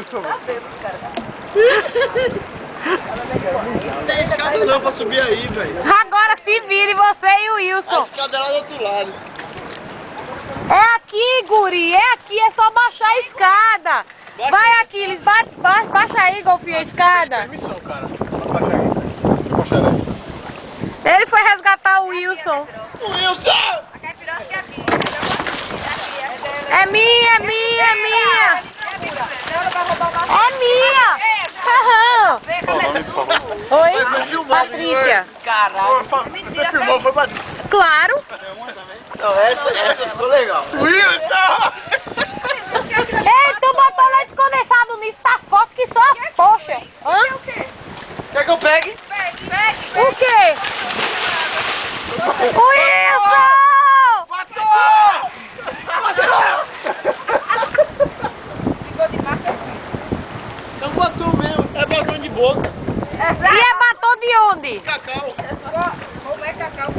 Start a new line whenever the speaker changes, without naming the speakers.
Wilson.
Não tem escada não pra subir aí, velho.
Agora se vire você e o
A
Wilson.
escada é lá do outro lado.
É aqui, guri, é aqui, é só baixar a escada. Vai, Aquiles, baixa aí, Golfinho, a escada.
Permissão, cara. Baixa aí.
Ele foi resgatar o Wilson.
Wilson!
É minha, é minha, é minha. É minha. Aham. Oi, Patrícia.
Caralho.
Você filmou, foi Patrícia?
Claro.
Não, essa ficou legal.
Wilson!
Ei, tu botou leite condensado nisso, tá forte que só poxa. Hã?
Quer que eu pegue?
O quê? Wilson!
É um batom mesmo. É batom de boca.
E é batom de onde?
Cacau.
Como é cacau?